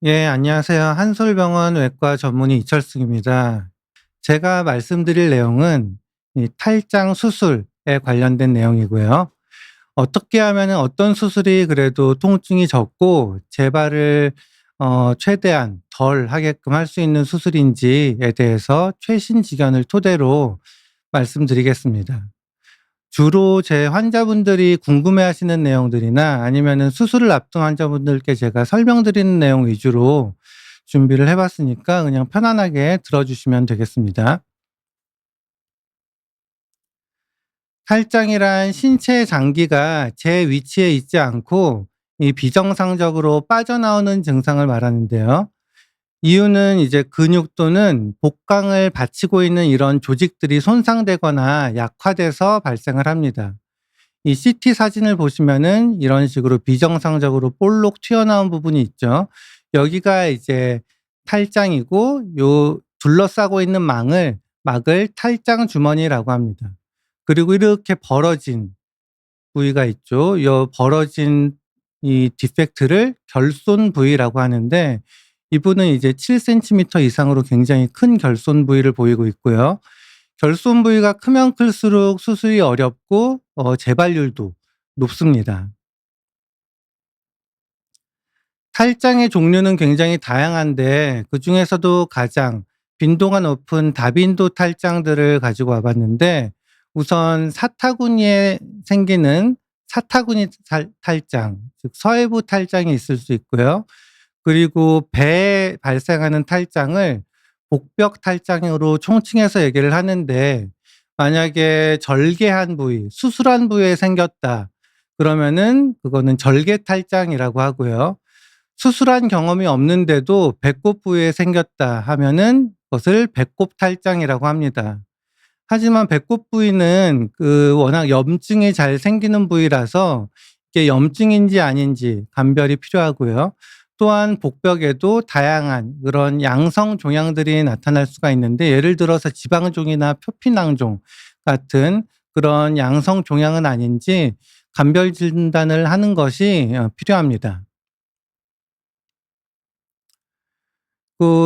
예, 안녕하세요. 한솔병원 외과 전문의 이철승입니다. 제가 말씀드릴 내용은 이 탈장 수술에 관련된 내용이고요. 어떻게 하면 어떤 수술이 그래도 통증이 적고 재발을 최대한 덜 하게끔 할 수 있는 수술인지에 대해서 최신 지견을 토대로 말씀드리겠습니다. 주로 제 환자분들이 궁금해하시는 내용들이나 아니면은 수술을 앞둔 환자분들께 제가 설명드리는 내용 위주로 준비를 해 봤으니까 그냥 편안하게 들어주시면 되겠습니다. 탈장이란 신체 장기가 제 위치에 있지 않고 이 비정상적으로 빠져나오는 증상을 말하는데요. 이유는 이제 근육 또는 복강을 받치고 있는 이런 조직들이 손상되거나 약화돼서 발생을 합니다. 이 CT 사진을 보시면은 이런 식으로 비정상적으로 볼록 튀어나온 부분이 있죠. 여기가 이제 탈장이고 요 둘러싸고 있는 막을 탈장 주머니라고 합니다. 그리고 이렇게 벌어진 부위가 있죠. 요 벌어진 이 디펙트를 결손 부위라고 하는데 이분은 이제 7cm 이상으로 굉장히 큰 결손 부위를 보이고 있고요. 결손 부위가 크면 클수록 수술이 어렵고 재발률도 높습니다. 탈장의 종류는 굉장히 다양한데 그중에서도 가장 빈도가 높은 다빈도 탈장들을 가지고 와 봤는데 우선 사타구니에 생기는 사타구니 탈장, 즉 서해부 탈장이 있을 수 있고요. 그리고 배에 발생하는 탈장을 복벽 탈장으로 총칭해서 얘기를 하는데 만약에 절개한 부위, 수술한 부위에 생겼다 그러면은 그거는 절개 탈장이라고 하고요. 수술한 경험이 없는데도 배꼽 부위에 생겼다 하면은 그것을 배꼽 탈장이라고 합니다. 하지만 배꼽 부위는 워낙 염증이 잘 생기는 부위라서 이게 염증인지 아닌지 감별이 필요하고요. 또한 복벽에도 다양한 그런 양성 종양들이 나타날 수가 있는데 예를 들어서 지방종이나 표피낭종 같은 그런 양성 종양은 아닌지 감별 진단을 하는 것이 필요합니다.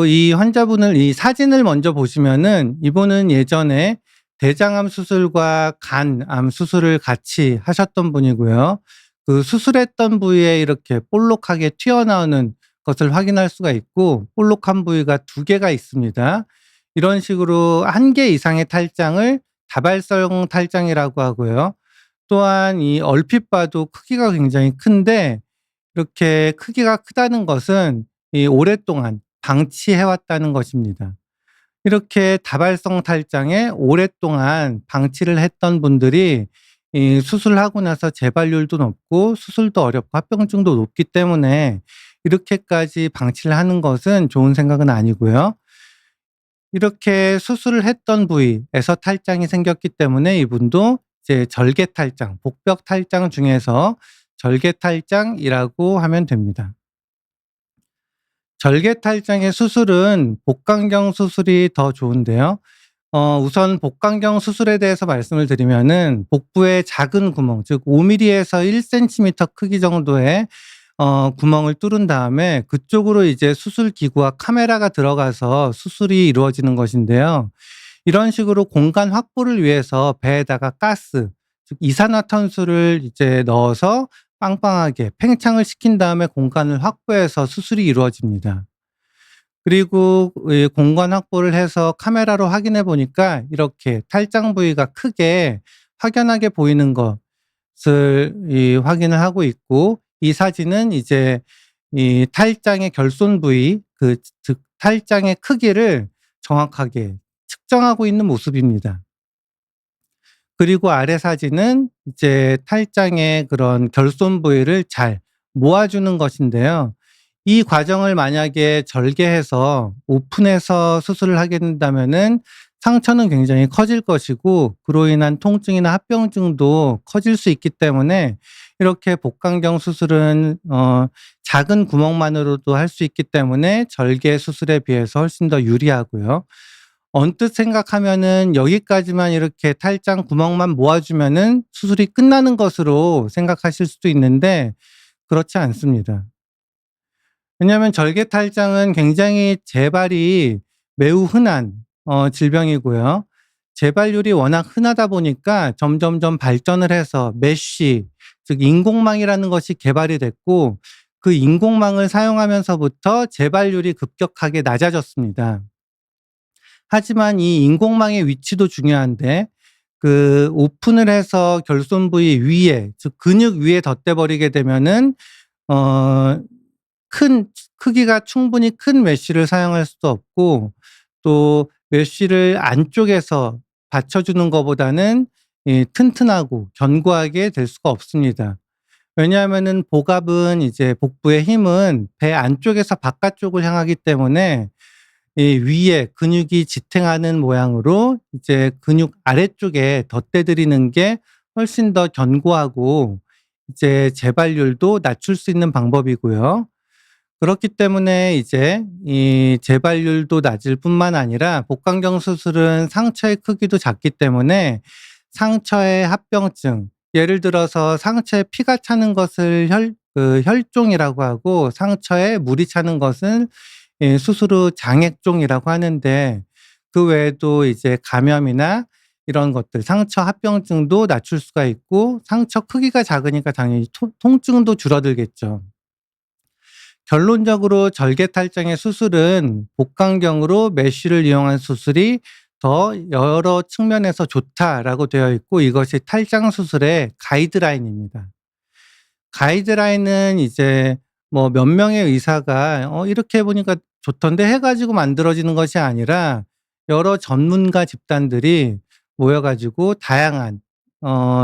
이 환자분을 이 사진을 먼저 보시면은 이분은 예전에 대장암 수술과 간암 수술을 같이 하셨던 분이고요. 그 수술했던 부위에 이렇게 볼록하게 튀어나오는 것을 확인할 수가 있고 볼록한 부위가 2개가 있습니다. 이런 식으로 1개 이상의 탈장을 다발성 탈장이라고 하고요. 또한 이 얼핏 봐도 크기가 굉장히 큰데 이렇게 크기가 크다는 것은 이 오랫동안 방치해 왔다는 것입니다. 이렇게 다발성 탈장에 오랫동안 방치를 했던 분들이 이 수술하고 나서 재발률도 높고 수술도 어렵고 합병증도 높기 때문에 이렇게까지 방치를 하는 것은 좋은 생각은 아니고요. 이렇게 수술을 했던 부위에서 탈장이 생겼기 때문에 이분도 이제 절개 탈장, 복벽 탈장 중에서 절개 탈장이라고 하면 됩니다. 절개 탈장의 수술은 복강경 수술이 더 좋은데요. 우선 복강경 수술에 대해서 말씀을 드리면은 복부에 작은 구멍 즉 5mm에서 1cm 크기 정도의 구멍을 뚫은 다음에 그쪽으로 이제 수술 기구와 카메라가 들어가서 수술이 이루어지는 것인데요. 이런 식으로 공간 확보를 위해서 배에다가 가스 즉 이산화탄소를 이제 넣어서 빵빵하게 팽창을 시킨 다음에 공간을 확보해서 수술이 이루어집니다. 그리고 이 공간 확보를 해서 카메라로 확인해 보니까 이렇게 탈장 부위가 크게 확연하게 보이는 것을 확인을 하고 있고 이 사진은 이제 이 탈장의 결손 부위 즉 탈장의 크기를 정확하게 측정하고 있는 모습입니다. 그리고 아래 사진은 이제 탈장의 그런 결손 부위를 잘 모아주는 것인데요. 이 과정을 만약에 절개해서 오픈해서 수술을 하게 된다면은 상처는 굉장히 커질 것이고 그로 인한 통증이나 합병증도 커질 수 있기 때문에 이렇게 복강경 수술은 작은 구멍만으로도 할 수 있기 때문에 절개 수술에 비해서 훨씬 더 유리하고요. 언뜻 생각하면은 여기까지만 이렇게 탈장 구멍만 모아주면은 수술이 끝나는 것으로 생각하실 수도 있는데 그렇지 않습니다. 왜냐하면 절개탈장은 굉장히 재발이 매우 흔한 질병이고요. 재발률이 워낙 흔하다 보니까 점점점 발전을 해서 메쉬, 즉 인공망이라는 것이 개발이 됐고, 그 인공망을 사용하면서부터 재발률이 급격하게 낮아졌습니다. 하지만 이 인공망의 위치도 중요한데, 그 오픈을 해서 결손 부위 위에, 즉 근육 위에 덧대 버리게 되면은 어 큰 크기가 충분히 큰 메쉬를 사용할 수도 없고, 또 메쉬를 안쪽에서 받쳐주는 것보다는 이 튼튼하고 견고하게 될 수가 없습니다. 왜냐하면은 복압은 이제 복부의 힘은 배 안쪽에서 바깥쪽을 향하기 때문에 이 위에 근육이 지탱하는 모양으로 이제 근육 아래쪽에 덧대드리는 게 훨씬 더 견고하고 이제 재발률도 낮출 수 있는 방법이고요. 그렇기 때문에 이제 이 재발률도 낮을 뿐만 아니라 복강경 수술은 상처의 크기도 작기 때문에 상처의 합병증, 예를 들어서 상처에 피가 차는 것을 혈종이라고 하고, 상처에 물이 차는 것은 수술 후 장액종이라고 하는데, 그 외에도 이제 감염이나 이런 것들, 상처 합병증도 낮출 수가 있고, 상처 크기가 작으니까 당연히 통증도 줄어들겠죠. 결론적으로 절개탈장의 수술은 복강경으로 메쉬를 이용한 수술이 더 여러 측면에서 좋다라고 되어 있고, 이것이 탈장 수술의 가이드라인입니다. 가이드라인은 이제 뭐 몇 명의 의사가 이렇게 해 보니까 좋던데 해 가지고 만들어지는 것이 아니라, 여러 전문가 집단들이 모여 가지고 다양한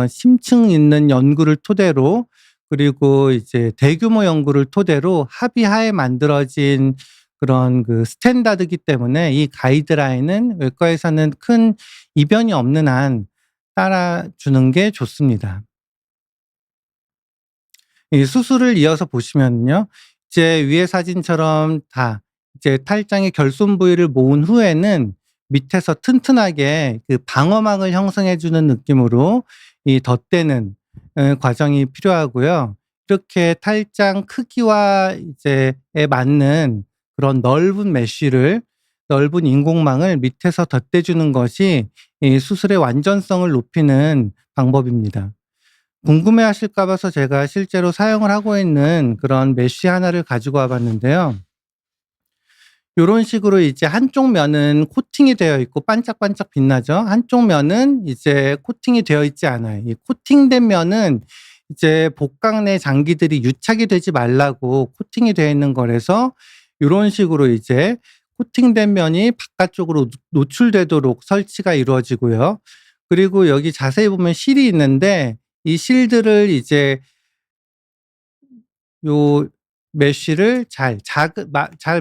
심층 있는 연구를 토대로, 그리고 이제 대규모 연구를 토대로 합의하에 만들어진 그런 그 스탠다드이기 때문에, 이 가이드라인은 외과에서는 큰 이변이 없는 한 따라주는 게 좋습니다. 이 수술을 이어서 보시면요, 이제 위의 사진처럼 다 이제 탈장의 결손 부위를 모은 후에는 밑에서 튼튼하게 그 방어막을 형성해 주는 느낌으로 이 덧대는 과정이 필요하고요. 이렇게 탈장 크기와 이제에 맞는 그런 넓은 인공망을 밑에서 덧대 주는 것이 이 수술의 완전성을 높이는 방법입니다. 궁금해하실까 봐서 제가 실제로 사용을 하고 있는 그런 메쉬 하나를 가지고 와 봤는데요. 요런 식으로 이제 한쪽 면은 코팅이 되어 있고 반짝반짝 빛나죠. 한쪽 면은 이제 코팅이 되어 있지 않아요. 이 코팅된 면은 이제 복강 내 장기들이 유착이 되지 말라고 코팅이 되어 있는 거라서, 요런 식으로 이제 코팅된 면이 바깥쪽으로 노출되도록 설치가 이루어지고요. 그리고 여기 자세히 보면 실이 있는데, 이 실들을 이제 요 메쉬를 잘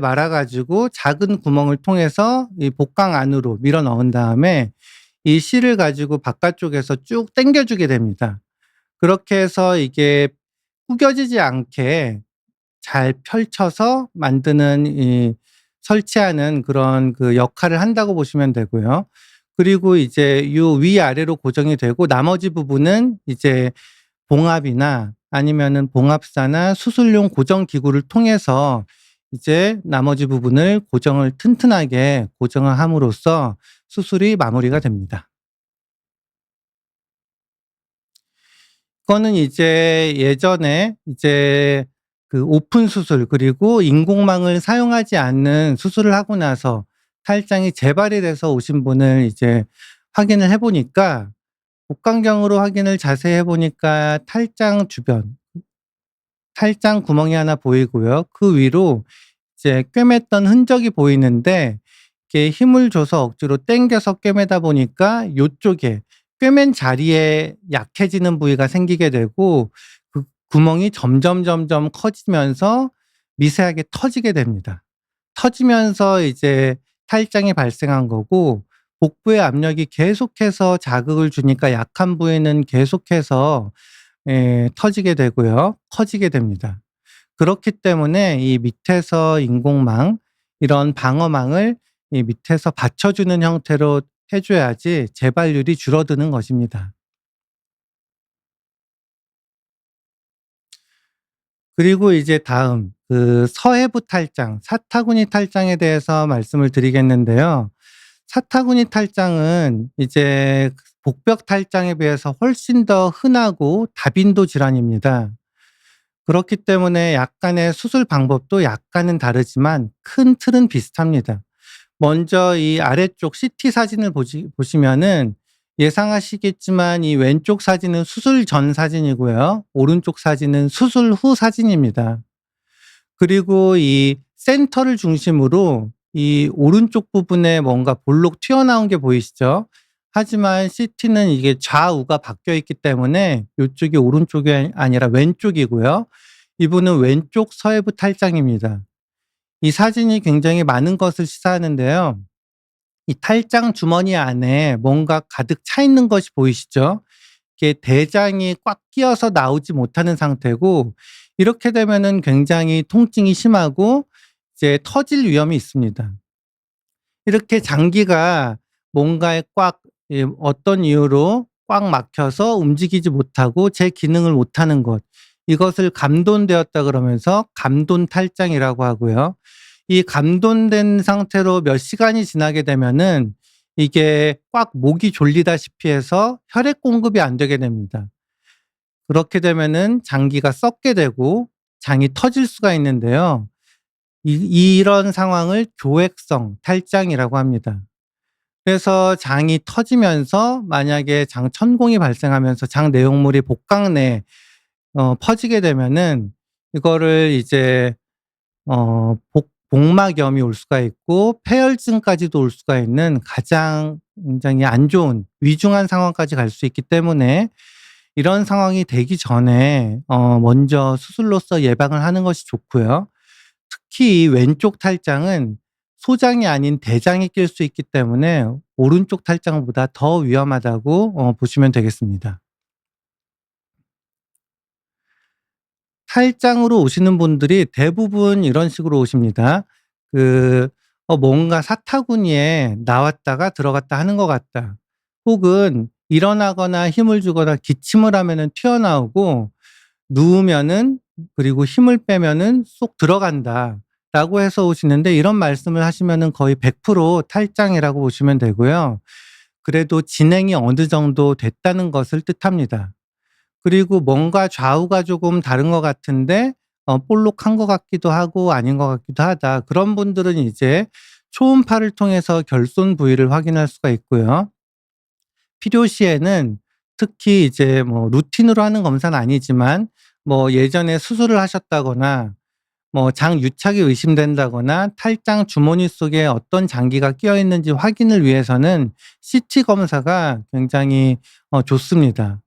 말아 가지고 작은 구멍을 통해서 이 복강 안으로 밀어 넣은 다음에 이 실을 가지고 바깥쪽에서 쭉 당겨 주게 됩니다. 그렇게 해서 이게 구겨지지 않게 잘 펼쳐서 만드는, 이 설치하는 그런 그 역할을 한다고 보시면 되고요. 그리고 이제 요 위아래로 고정이 되고, 나머지 부분은 이제 봉합이나 아니면은 봉합사나 수술용 고정 기구를 통해서 이제 나머지 부분을 튼튼하게 고정을 함으로써 수술이 마무리가 됩니다. 그거는 이제 예전에 이제 그 오픈 수술, 그리고 인공망을 사용하지 않는 수술을 하고 나서 탈장이 재발이 돼서 오신 분을 이제 확인을 해 보니까, 복강경으로 확인을 자세히 해 보니까 탈장 구멍이 하나 보이고요. 그 위로 이제 꿰맸던 흔적이 보이는데, 이렇게 힘을 줘서 억지로 당겨서 꿰매다 보니까 요쪽에 꿰맨 자리에 약해지는 부위가 생기게 되고, 그 구멍이 점점 커지면서 미세하게 터지게 됩니다. 터지면서 이제 탈장이 발생한 거고, 복부의 압력이 계속해서 자극을 주니까 약한 부위는 계속해서 터지게 되고요. 커지게 됩니다. 그렇기 때문에 이 밑에서 인공망, 이런 방어망을 이 밑에서 받쳐주는 형태로 해 줘야지 재발률이 줄어드는 것입니다. 그리고 이제 다음 그 서해부 탈장, 사타구니 탈장에 대해서 말씀을 드리겠는데요. 사타구니 탈장은 이제 복벽 탈장에 비해서 훨씬 더 흔하고 다빈도 질환입니다. 그렇기 때문에 약간의 수술 방법도 약간은 다르지만 큰 틀은 비슷합니다. 먼저 이 아래쪽 CT 사진을 보시면은 예상하시겠지만 이 왼쪽 사진은 수술 전 사진이고요. 오른쪽 사진은 수술 후 사진입니다. 그리고 이 센터를 중심으로 이 오른쪽 부분에 뭔가 볼록 튀어나온 게 보이시죠? 하지만 CT는 이게 좌우가 바뀌어 있기 때문에 요쪽이 오른쪽이 아니라 왼쪽이고요. 이분은 왼쪽 서해부 탈장입니다. 이 사진이 굉장히 많은 것을 시사하는데요. 이 탈장 주머니 안에 뭔가 가득 차 있는 것이 보이시죠? 이게 대장이 꽉 끼어서 나오지 못하는 상태고, 이렇게 되면은 굉장히 통증이 심하고 이제 터질 위험이 있습니다. 이렇게 장기가 뭔가에 꽉, 어떤 이유로 꽉 막혀서 움직이지 못하고 제 기능을 못하는 것, 이것을 감돈되었다 그러면서 감돈탈장이라고 하고요. 이 감돈된 상태로 몇 시간이 지나게 되면은 이게 꽉 목이 졸리다시피 해서 혈액 공급이 안 되게 됩니다. 그렇게 되면은 장기가 썩게 되고 장이 터질 수가 있는데요. 이런 상황을 교액성 탈장이라고 합니다. 그래서 장이 터지면서 만약에 장 천공이 발생하면서 장 내용물이 복강 내에 퍼지게 되면은 이거를 이제 복막염이 올 수가 있고 폐혈증까지도 올 수가 있는 가장 굉장히 안 좋은 위중한 상황까지 갈 수 있기 때문에 이런 상황이 되기 전에 먼저 수술로서 예방을 하는 것이 좋고요. 특히 이 왼쪽 탈장은 소장이 아닌 대장이 낄 수 있기 때문에 오른쪽 탈장보다 더 위험하다고 보시면 되겠습니다. 탈장으로 오시는 분들이 대부분 이런 식으로 오십니다. 그 뭔가 사타구니에 나왔다가 들어갔다 하는 것 같다. 혹은 일어나거나 힘을 주거나 기침을 하면은 튀어나오고 누우면은, 그리고 힘을 빼면은 쏙 들어간다라고 해서 오시는데, 이런 말씀을 하시면은 거의 100% 탈장이라고 보시면 되고요. 그래도 진행이 어느 정도 됐다는 것을 뜻합니다. 그리고 뭔가 좌우가 조금 다른 것 같은데 볼록한 것 같기도 하고 아닌 것 같기도 하다. 그런 분들은 이제 초음파를 통해서 결손 부위를 확인할 수가 있고요. 필요시에는 특히 이제 뭐 루틴으로 하는 검사는 아니지만 뭐 예전에 수술을 하셨다거나 뭐 장 유착이 의심된다거나 탈장 주머니 속에 어떤 장기가 끼어 있는지 확인을 위해서는 CT 검사가 굉장히 좋습니다.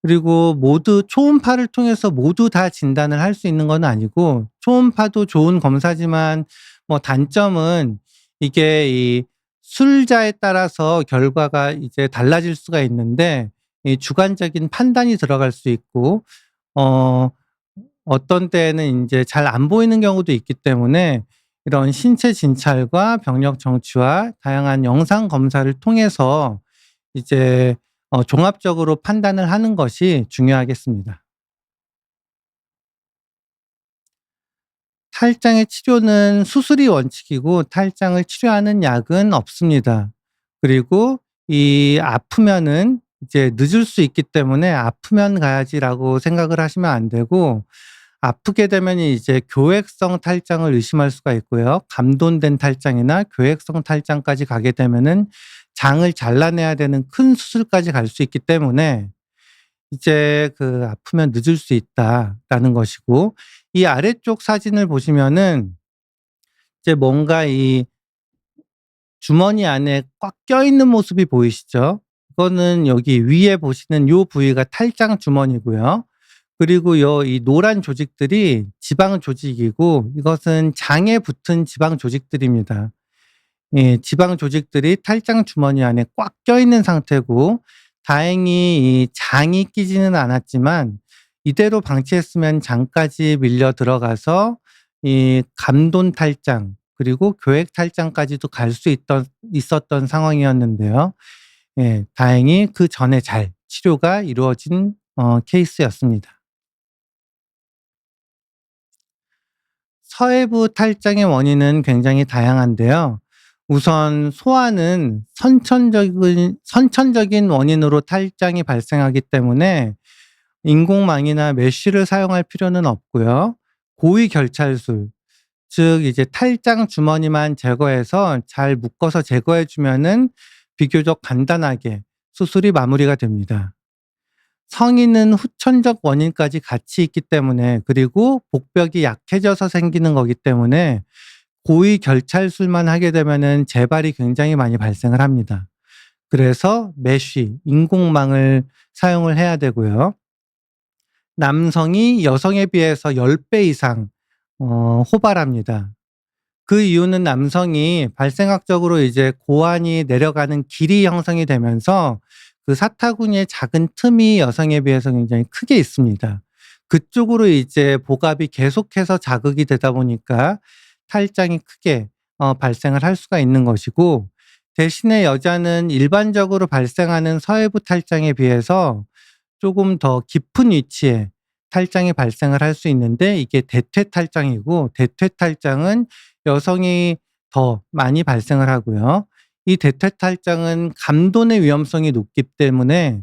그리고 모두 초음파를 통해서 모두 다 진단을 할 수 있는 건 아니고, 초음파도 좋은 검사지만 뭐 단점은 이게 이 술자에 따라서 결과가 이제 달라질 수가 있는데, 이 주관적인 판단이 들어갈 수 있고 어 어떤 때에는 인제 잘 안 보이는 경우도 있기 때문에 이런 신체 진찰과 병력 정치와 다양한 영상 검사를 통해서 이제 종합적으로 판단을 하는 것이 중요하겠습니다. 탈장의 치료는 수술이 원칙이고 탈장을 치료하는 약은 없습니다. 그리고 이 아프면은 이제 늦을 수 있기 때문에 '아프면 가야지.'라고 생각을 하시면 안 되고, 아프게 되면 이제 교액성 탈장을 의심할 수가 있고요. 감돈된 탈장이나 교액성 탈장까지 가게 되면은 장을 잘라내야 되는 큰 수술까지 갈 수 있기 때문에 이제 그 '아프면 늦을 수 있다.'라는 것이고, 이 아래쪽 사진을 보시면은 이제 뭔가 이 주머니 안에 꽉 껴있는 모습이 보이시죠? 이거는 여기 위에 보시는 요 부위가 탈장 주머니고요. 그리고 이 노란 조직들이 지방 조직이고, 이것은 장에 붙은 지방 조직들입니다. 예, 지방 조직들이 탈장 주머니 안에 꽉 껴있는 상태고, 다행히 이 장이 끼지는 않았지만 이대로 방치했으면 장까지 밀려 들어가서 이 감돈 탈장 그리고 교액 탈장까지도 갈 수 있었던 상황이었는데요. 예, 다행히 그전에 잘 치료가 이루어진 케이스였습니다. 서해부 탈장의 원인은 굉장히 다양한데요. 우선 소아는 선천적인 원인으로 탈장이 발생하기 때문에 인공망이나 메쉬를 사용할 필요는 없고요. 고위 결찰술, 즉 이제 탈장 주머니만 제거해서 잘 묶어서 제거해 주면은 비교적 간단하게 수술이 마무리가 됩니다. 성인은 후천적 원인까지 같이 있기 때문에, 그리고 복벽이 약해져서 생기는 거기 때문에 고위 결찰술만 하게 되면은 재발이 굉장히 많이 발생을 합니다. 그래서 메쉬, 인공망을 사용을 해야 되고요. 남성이 여성에 비해서 10배 이상 호발합니다. 그 이유는 남성이 발생학적으로 이제 고환이 내려가는 길이 형성이 되면서 그 사타구니의 작은 틈이 여성에 비해서 굉장히 크게 있습니다. 그쪽으로 이제 복압이 계속해서 자극이 되다 보니까 탈장이 크게 발생을 할 수가 있는 것이고, 대신에 여자는 일반적으로 발생하는 서해부 탈장에 비해서 조금 더 깊은 위치에 탈장이 발생을 할 수 있는데, 이게 대퇴 탈장이고, 대퇴 탈장은 여성이 더 많이 발생을 하고요. 이 대퇴 탈장은 감돈의 위험성이 높기 때문에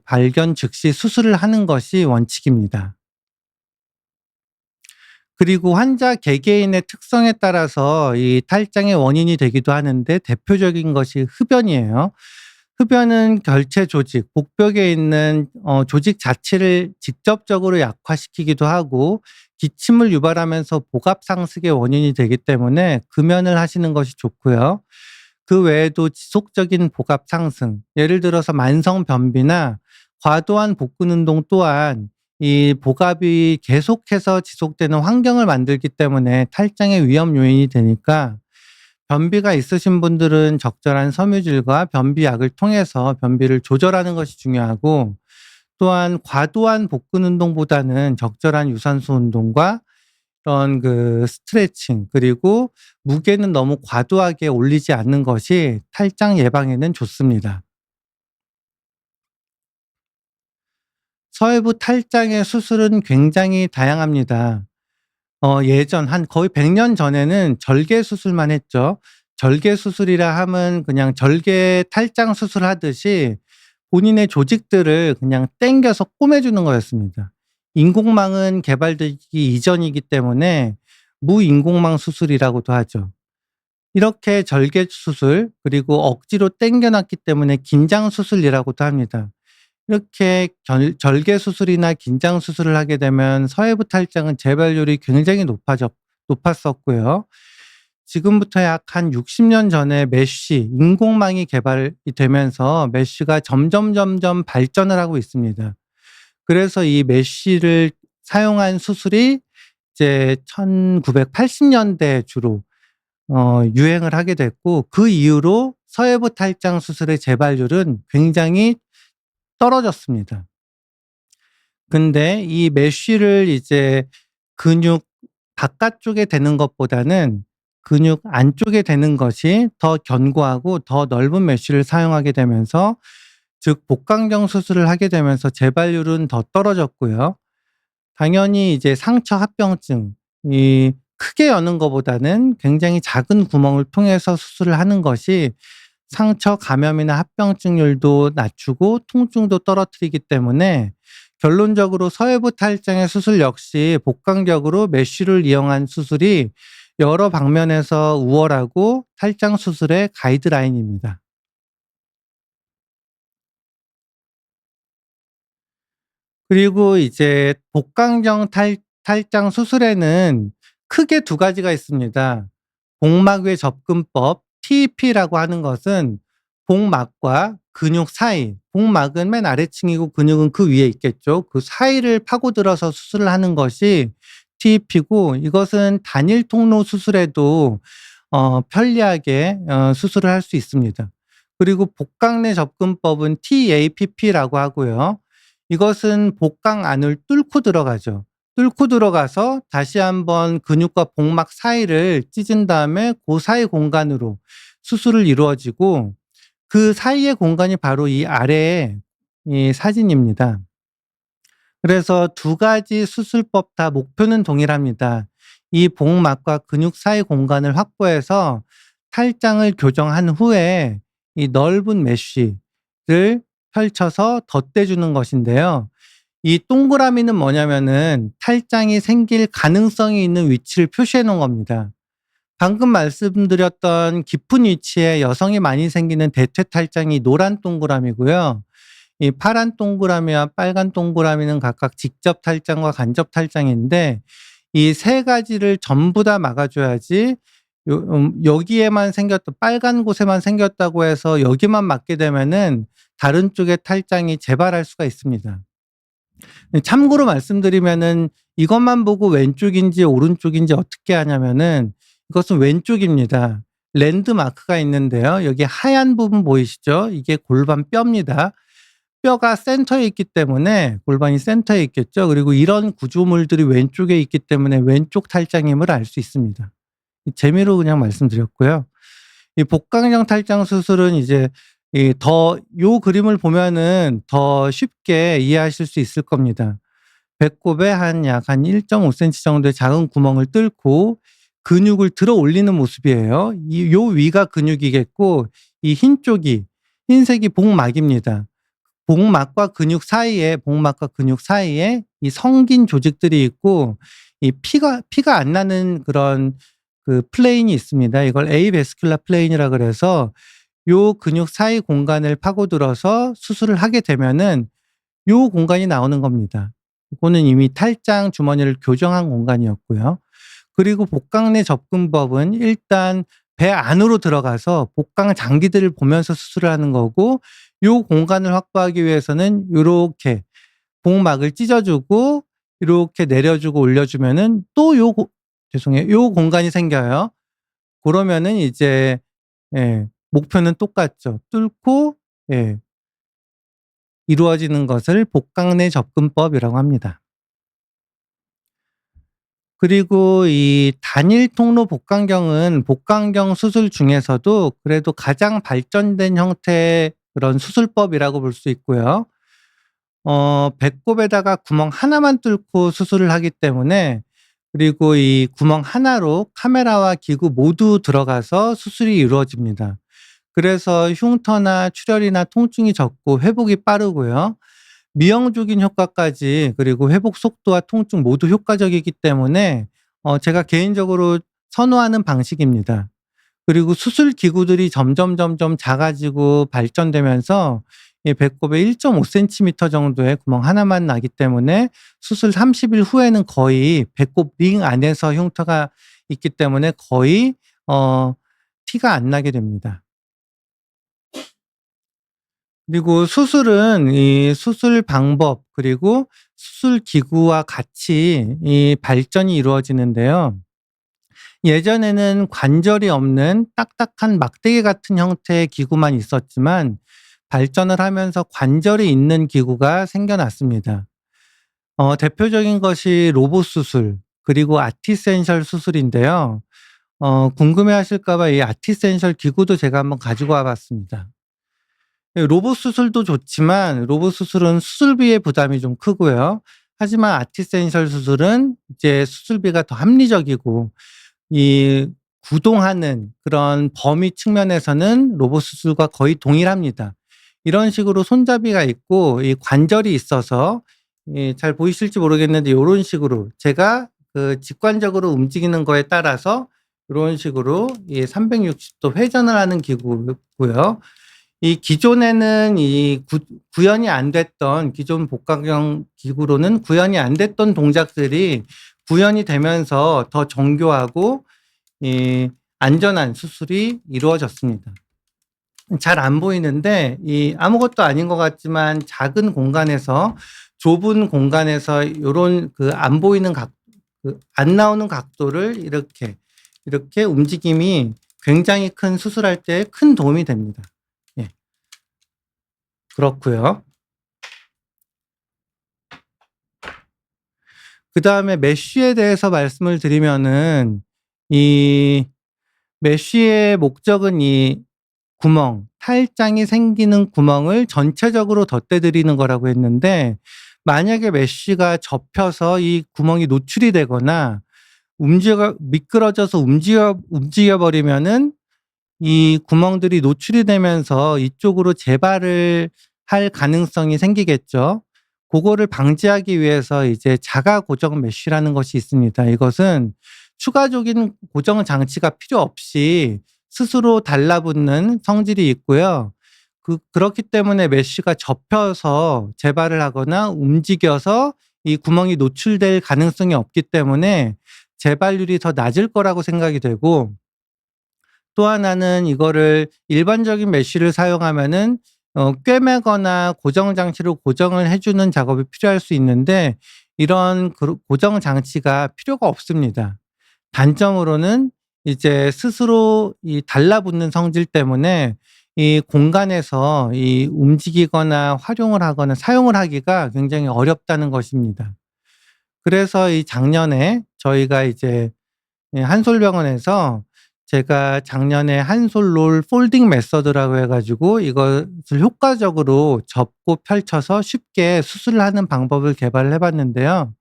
발견 즉시 수술을 하는 것이 원칙입니다. 그리고 환자 개개인의 특성에 따라서 이 탈장의 원인이 되기도 하는데, 대표적인 것이 흡연이에요. 흡연은 결체 조직, 복벽에 있는 조직 자체를 직접적으로 약화시키기도 하고 기침을 유발하면서 복압 상승의 원인이 되기 때문에 금연을 하시는 것이 좋고요. 그 외에도 지속적인 복압 상승, 예를 들어서 만성 변비나 과도한 복근 운동 또한 이 복압이 계속해서 지속되는 환경을 만들기 때문에 탈장의 위험 요인이 되니까, 변비가 있으신 분들은 적절한 섬유질과 변비약을 통해서 변비를 조절하는 것이 중요하고, 또한 과도한 복근 운동보다는 적절한 유산소 운동과 그런 그 스트레칭, 그리고 무게는 너무 과도하게 올리지 않는 것이 탈장 예방에는 좋습니다. 서해부 탈장의 수술은 굉장히 다양합니다. 예전 한 거의 100년 전에는 절개 수술만 했죠. 절개 수술이라 함은 그냥 절개 탈장 수술하듯이 본인의 조직들을 그냥 당겨서 꼬매주는 거였습니다. 인공망은 개발되기 이전이기 때문에 무인공망 수술이라고도 하죠. 이렇게 절개 수술, 그리고 억지로 당겨 놨기 때문에 긴장 수술이라고도 합니다. 이렇게 절개 수술이나 긴장 수술을 하게 되면 서해부 탈장은 재발률이 굉장히 높았었고요. 지금부터 약 한 60년 전에 메쉬, 인공망이 개발이 되면서 메쉬가 점점 발전을 하고 있습니다. 그래서 이 메쉬를 사용한 수술이 이제 1980년대 주로 유행을 하게 됐고, 그 이후로 서해부 탈장 수술의 재발률은 굉장히 떨어졌습니다. 근데 이 메쉬를 이제 근육 바깥쪽에 대는 것보다는 근육 안쪽에 대는 것이 더 견고하고 더 넓은 메쉬를 사용하게 되면서, 즉 복강경 수술을 하게 되면서 재발률은 더 떨어졌고요. 당연히 이제 상처 합병증, 이 크게 여는 것보다는 굉장히 작은 구멍을 통해서 수술을 하는 것이 상처 감염이나 합병증률도 낮추고 통증도 떨어뜨리기 때문에, 결론적으로 서해부 탈장의 수술 역시 복강격으로 메쉬를 이용한 수술이 여러 방면에서 우월하고 탈장 수술의 가이드라인입니다. 그리고 이제 복강경 탈장 수술에는 크게 두 가지가 있습니다. 복막외 접근법, TEP라고 하는 것은 복막과 근육 사이, 복막은 맨 아래층이고 근육은 그 위에 있겠죠. 그 사이를 파고들어서 수술을 하는 것이 TEP고, 이것은 단일 통로 수술에도 편리하게 수술을 할 수 있습니다. 그리고 복강 내 접근법은 TAPP라고 하고요. 이것은 복강 안을 뚫고 들어가죠. 뚫고 들어가서 다시 한번 근육과 복막 사이를 찢은 다음에 그 사이 공간으로 수술을 이루어지고, 그 사이의 공간이 바로 이 아래의 이 사진입니다. 그래서 두 가지 수술법 다 목표는 동일합니다. 이 복막과 근육 사이 공간을 확보해서 탈장을 교정한 후에 이 넓은 메쉬를 펼쳐서 덧대주는 것인데요. 이 동그라미는 뭐냐면은 탈장이 생길 가능성이 있는 위치를 표시해 놓은 겁니다. 방금 말씀드렸던 깊은 위치에 여성이 많이 생기는 대퇴탈장이 노란 동그라미고요. 이 파란 동그라미와 빨간 동그라미는 각각 직접 탈장과 간접 탈장인데, 이 세 가지를 전부 다 막아줘야지 여기에만 생겼던 빨간 곳에만 생겼다고 해서 여기만 막게 되면은 다른 쪽의 탈장이 재발할 수가 있습니다. 참고로 말씀드리면은 이것만 보고 왼쪽인지 오른쪽인지 어떻게 하냐면은 이것은 왼쪽입니다. 랜드마크가 있는데요. 여기 하얀 부분 보이시죠? 이게 골반 뼈입니다. 뼈가 센터에 있기 때문에 골반이 센터에 있겠죠. 그리고 이런 구조물들이 왼쪽에 있기 때문에 왼쪽 탈장임을 알 수 있습니다. 재미로 그냥 말씀드렸고요. 이 복강경 탈장 수술은 이제 요 그림을 보면은 더 쉽게 이해하실 수 있을 겁니다. 배꼽에 약 1.5cm 정도의 작은 구멍을 뚫고 근육을 들어 올리는 모습이에요. 요 위가 근육이겠고, 이 흰색이 복막입니다. 복막과 근육 사이에 이 성긴 조직들이 있고, 이 피가 안 나는 그런 그 플레인이 있습니다. 이걸 에이베스큘라 플레인이라 그래서 요 근육 사이 공간을 파고들어서 수술을 하게 되면은 요 공간이 나오는 겁니다. 이거는 이미 탈장 주머니를 교정한 공간이었고요. 그리고 복강 내 접근법은 일단 배 안으로 들어가서 복강 장기들을 보면서 수술을 하는 거고, 요 공간을 확보하기 위해서는 요렇게 복막을 찢어주고 이렇게 내려주고 올려주면은 또 요 공간이 생겨요. 그러면은 이제 목표는 똑같죠. 뚫고 이루어지는 것을 복강 내 접근법이라고 합니다. 그리고 이 단일 통로 복강경은 복강경 수술 중에서도 그래도 가장 발전된 형태의 그런 수술법이라고 볼 수 있고요. 배꼽에다가 구멍 하나만 뚫고 수술을 하기 때문에, 그리고 이 구멍 하나로 카메라와 기구 모두 들어가서 수술이 이루어집니다. 그래서 흉터나 출혈이나 통증이 적고 회복이 빠르고요. 미형적인 효과까지, 그리고 회복 속도와 통증 모두 효과적이기 때문에 제가 개인적으로 선호하는 방식입니다. 그리고 수술 기구들이 점점 작아지고 발전되면서 이 배꼽에 1.5cm 정도의 구멍 하나만 나기 때문에 수술 30일 후에는 거의 배꼽 링 안에서 흉터가 있기 때문에 거의 티가 안 나게 됩니다. 그리고 수술은 이 수술 방법 그리고 수술 기구와 같이 이 발전이 이루어지는데요. 예전에는 관절이 없는 딱딱한 막대기 같은 형태의 기구만 있었지만, 발전을 하면서 관절이 있는 기구가 생겨났습니다. 대표적인 것이 로봇 수술 그리고 아티센셜 수술인데요. 궁금해하실까 봐 이 아티센셜 기구도 제가 한번 가지고 와 봤습니다. 로봇 수술도 좋지만 로봇 수술은 수술비의 부담이 좀 크고요. 하지만 아티센셜 수술은 이제 수술비가 더 합리적이고, 이 구동하는 그런 범위 측면에서는 로봇 수술과 거의 동일합니다. 이런 식으로 손잡이가 있고 이 관절이 있어서, 잘 보이실지 모르겠는데 요런 식으로 제가 그 직관적으로 움직이는 거에 따라서 요런 식으로 이 360도 회전을 하는 기구고요. 이 기존에는 구현이 안 됐던, 기존 복강경 기구로는 구현이 안 됐던 동작들이 구현이 되면서 더 정교하고 안전한 수술이 이루어졌습니다. 잘 안 보이는데 아무것도 아닌 것 같지만 작은 공간에서, 좁은 공간에서 요런 그 안 보이는 안 나오는 각도를 이렇게 움직임이 굉장히 큰 수술할 때 큰 도움이 됩니다. 그렇고요. 그다음에 메쉬에 대해서 말씀을 드리면은, 이 메쉬의 목적은 이 구멍, 탈장이 생기는 구멍을 전체적으로 덧대 드리는 거라고 했는데, 만약에 메쉬가 접혀서 이 구멍이 노출이 되거나 미끄러져서 움직여 버리면은 이 구멍들이 노출이 되면서 이쪽으로 재발을 할 가능성이 생기겠죠. 고거를 방지하기 위해서 이제 자가 고정 메쉬라는 것이 있습니다. 이것은 추가적인 고정 장치가 필요 없이 스스로 달라붙는 성질이 있고요. 그렇기 때문에 메쉬가 접혀서 재발을 하거나 움직여서 이 구멍이 노출될 가능성이 없기 때문에 재발률이 더 낮을 거라고 생각이 되고, 또 하나는 이거를 일반적인 메쉬를 사용하면은 꿰매거나 고정 장치로 고정을 해 주는 작업이 필요할 수 있는데, 이런 고정 장치가 필요가 없습니다. 단점으로는 이제 스스로 이 달라붙는 성질 때문에 이 공간에서 이 움직이거나 활용을 하거나 사용을 하기가 굉장히 어렵다는 것입니다. 그래서 이 작년에 저희가 이제 한솔병원에서, 제가 작년에 한솔롤 폴딩 메서드라고 해 가지고 이것을 효과적으로 접고 펼쳐서 쉽게 수술을 하는 방법을 개발을 해 봤는데요.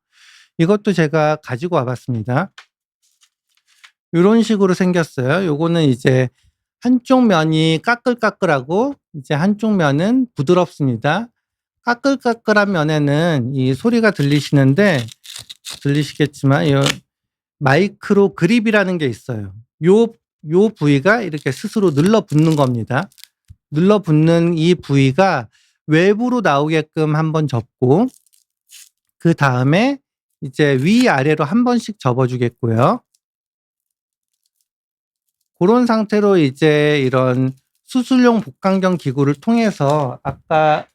이것도 제가 가지고 와 봤습니다. 요런 식으로 생겼어요. 요거는 이제 한쪽 면이 까끌까끌하고 이제 한쪽 면은 부드럽습니다. 까끌까끌한 면에는 이 소리가 들리시겠지만 마이크로 그립이라는 게 있어요. 요 부위가 이렇게 스스로 눌러붙는 겁니다. 눌러붙는 이 부위가 외부로 나오게끔 한번 접고, 그다음에 이제 위아래로 한 번씩 접어 주겠고요. 고런 상태로 이제 이런 수술용 복강경 기구를 통해서 아까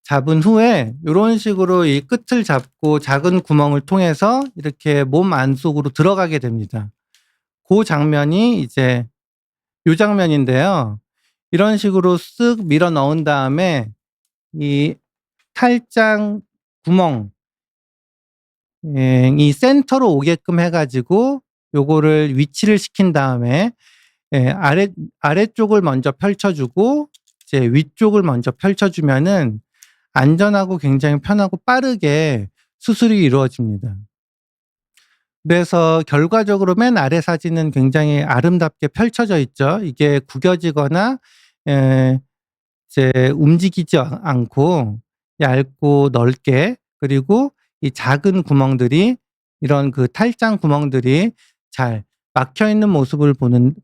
잡은 후에 요런 식으로 이 끝을 잡고 작은 구멍을 통해서 이렇게 몸 안속으로 들어가게 됩니다. 고 장면이 이제 요 장면인데요. 이런 식으로 쓱 밀어 넣은 다음에 이 탈장 구멍 이 센터로 오게끔 해 가지고 요거를 위치를 시킨 다음에 아래쪽을 먼저 펼쳐 주고 이제 위쪽을 먼저 펼쳐 주면은 안전하고 굉장히 편하고 빠르게 수술이 이루어집니다. 그래서 결과적으로 맨 아래 사진은 굉장히 아름답게 펼쳐져 있죠. 이게 구겨지거나 에 이제 움직이지 않고 얇고 넓게, 그리고 이 작은 구멍들이, 이런 탈장 구멍들이 잘 막혀 있는 모습을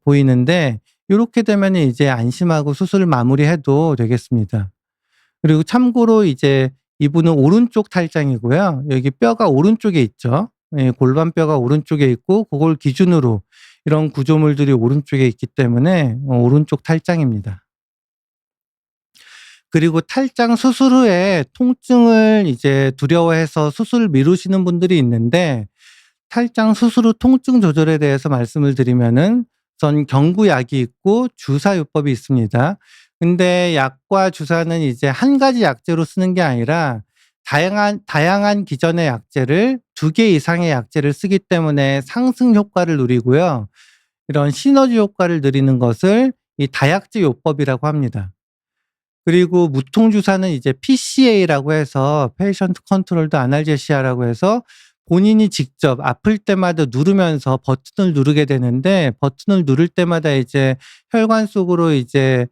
보이는데, 요렇게 되면은 이제 안심하고 수술을 마무리해도 되겠습니다. 그리고 참고로 이제 이분은 오른쪽 탈장이고요. 여기 뼈가 오른쪽에 있죠. 골반뼈가 오른쪽에 있고 그걸 기준으로 이런 구조물들이 오른쪽에 있기 때문에 오른쪽 탈장입니다. 그리고 탈장 수술 후에 통증을 이제 두려워해서 수술을 미루시는 분들이 있는데, 탈장 수술 후 통증 조절에 대해서 말씀을 드리면은, 전 경구약이 있고 주사요법이 있습니다. 근데 약과 주사는 이제 한 가지 약재로 쓰는 게 아니라 다양한 기전의 약재를 2개 이상의 약재를 쓰기 때문에 상승 효과를 누리고요. 이런 시너지 효과를 누리는 것을 이 다약제 요법이라고 합니다. 그리고 무통주사는 이제 PCA라고 해서 페이션트 컨트롤드 아날제시아라고 해서 본인이 직접 아플 때마다 누르면서 버튼을 누르게 되는데, 버튼을 누를 때마다 이제 혈관 속으로 이제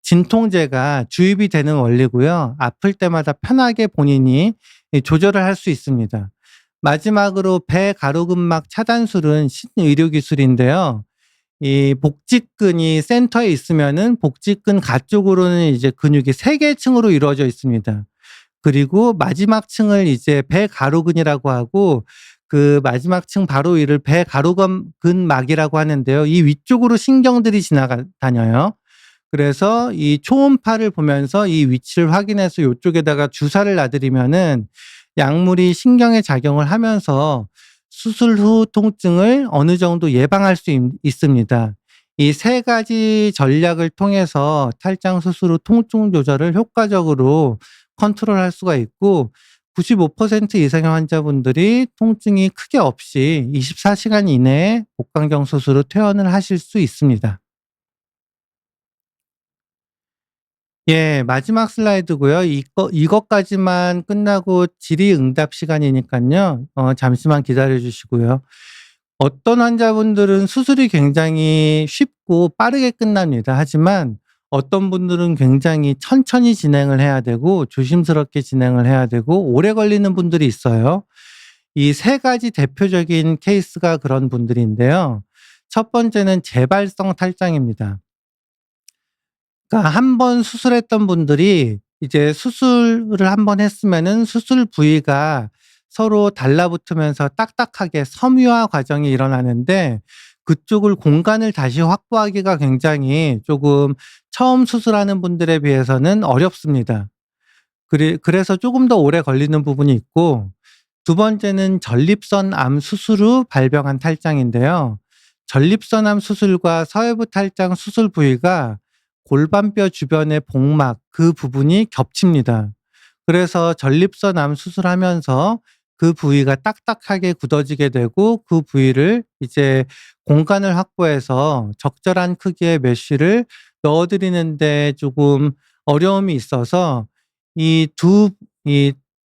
진통제가 주입이 되는 원리고요. 아플 때마다 편하게 본인이 조절을 할 수 있습니다. 마지막으로 배가로근막 차단술은 신의료 기술인데요. 이 복직근이 센터에 있으면은 복직근 가쪽으로는 이제 근육이 3개 층으로 이루어져 있습니다. 그리고 마지막 층을 이제 배가로근이라고 하고, 그 마지막 층 바로 위를 배가로근막이라고 하는데요. 이 위쪽으로 신경들이 다녀요. 그래서 이 초음파를 보면서 이 위치를 확인해서 요쪽에다가 주사를 놔드리면은 약물이 신경에 작용을 하면서 수술 후 통증을 어느 정도 예방할 수 있습니다. 이 3가지 전략을 통해서 탈장 수술 후 통증 조절을 효과적으로 컨트롤할 수가 있고, 95% 이상의 환자분들이 통증이 크게 없이 24시간 이내에 복강경 수술 후 퇴원을 하실 수 있습니다. 예. 마지막 슬라이드고요. 이것까지만 끝나고 질의응답 시간이니깐요. 잠시만 기다려 주시고요. 어떤 환자분들은 수술이 굉장히 쉽고 빠르게 끝납니다. 하지만 어떤 분들은 굉장히 천천히 진행을 해야 되고 조심스럽게 진행을 해야 되고 오래 걸리는 분들이 있어요. 이 세 가지 대표적인 케이스가 그런 분들인데요. 첫 번째는 재발성 탈장입니다. 그러니까 한 번 수술했던 분들이 이제 수술을 한 번 했으면은 수술 부위가 서로 달라붙으면서 딱딱하게 섬유화 과정이 일어나는데 그쪽을 공간을 다시 확보하기가 굉장히 조금 처음 수술하는 분들에 비해서는 어렵습니다. 그래서 조금 더 오래 걸리는 부분이 있고, 두 번째는 전립선 암 수술 후 발병한 탈장인데요. 전립선 암 수술과 서해부 탈장 수술 부위가 골반뼈 주변의 복막 그 부분이 겹칩니다. 그래서 전립선 암 수술하면서 그 부위가 딱딱하게 굳어지게 되고 그 부위를 이제 공간을 확보해서 적절한 크기의 메쉬를 넣어 드리는 데 조금 어려움이 있어서 이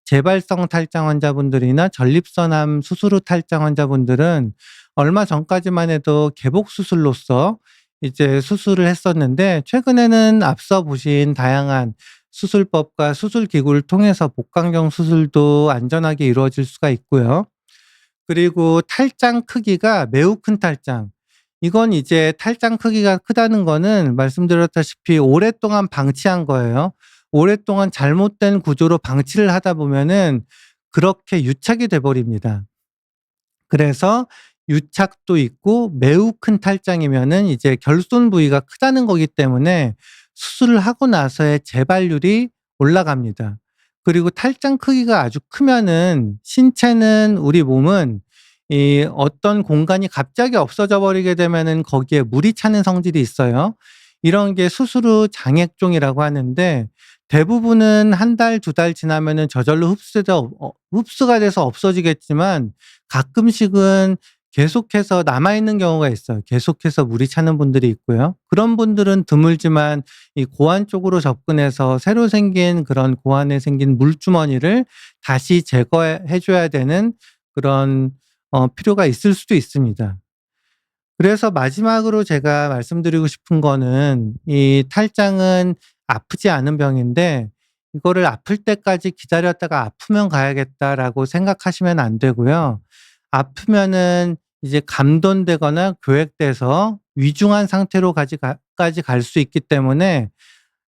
재발성 탈장 환자분들이나 전립선암 수술 후 탈장 환자분들은 얼마 전까지만 해도 개복 수술로서 이제 수술을 했었는데, 최근에는 앞서 보신 다양한 수술법과 수술 기구를 통해서 복강경 수술도 안전하게 이루어질 수가 있고요. 그리고 탈장 크기가 매우 큰 탈장. 이건 이제 탈장 크기가 크다는 거는 말씀드렸다시피 오랫동안 방치한 거예요. 오랫동안 잘못된 구조로 방치를 하다 보면은 그렇게 유착이 돼 버립니다. 그래서 유착도 있고 매우 큰 탈장이면은 이제 결손 부위가 크다는 거기 때문에 수술을 하고 나서의 재발률이 올라갑니다. 그리고 탈장 크기가 아주 크면은 신체는 우리 몸은 이 어떤 공간이 갑자기 없어져 버리게 되면은 거기에 물이 차는 성질이 있어요. 이런 게 수술 후 장액종이라고 하는데, 대부분은 한 달, 두 달 지나면은 저절로 흡수가 돼서 없어지겠지만 가끔씩은 계속해서 남아 있는 경우가 있어요. 계속해서 물이 차는 분들이 있고요. 그런 분들은 드물지만 이 고환 쪽으로 접근해서 새로 생긴 그런 고환에 생긴 물주머니를 다시 제거해 줘야 되는 그런 필요가 있을 수도 있습니다. 그래서 마지막으로 제가 말씀드리고 싶은 거는, 이 탈장은 아프지 않은 병인데 이거를 '아플 때까지 기다렸다가 아프면 가야겠다.'라고 생각하시면 안 되고요. 아프면은 이제 감돈되거나 교획돼서 위중한 상태로 까지 갈 수 있기 때문에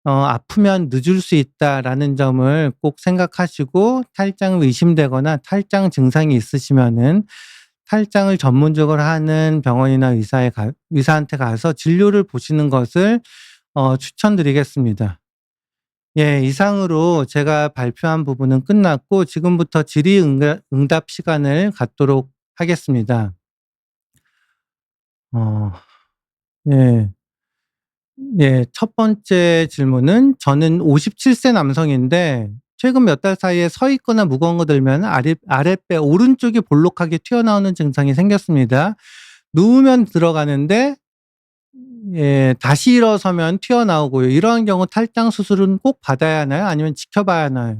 '아프면 늦을 수 있다.'라는 점을 꼭 생각하시고, 탈장 의심되거나 탈장 증상이 있으시면은 탈장을 전문적으로 하는 병원이나 의사한테 가서 진료를 보시는 것을 추천드리겠습니다. 예. 이상으로 제가 발표한 부분은 끝났고 지금부터 응답 시간을 갖도록 하겠습니다. 어 예. 예. 첫 번째 질문은, 저는 57세 남성인데 최근 몇 달 사이에 서 있거나 무거운 거 들면 아랫배 오른쪽이 볼록하게 튀어나오는 증상이 생겼습니다. 누우면 들어가는데 예 다시 일어서면 튀어나오고요. 이러한 경우 탈장 수술은 꼭 받아야 하나요? 아니면 지켜봐야 하나요?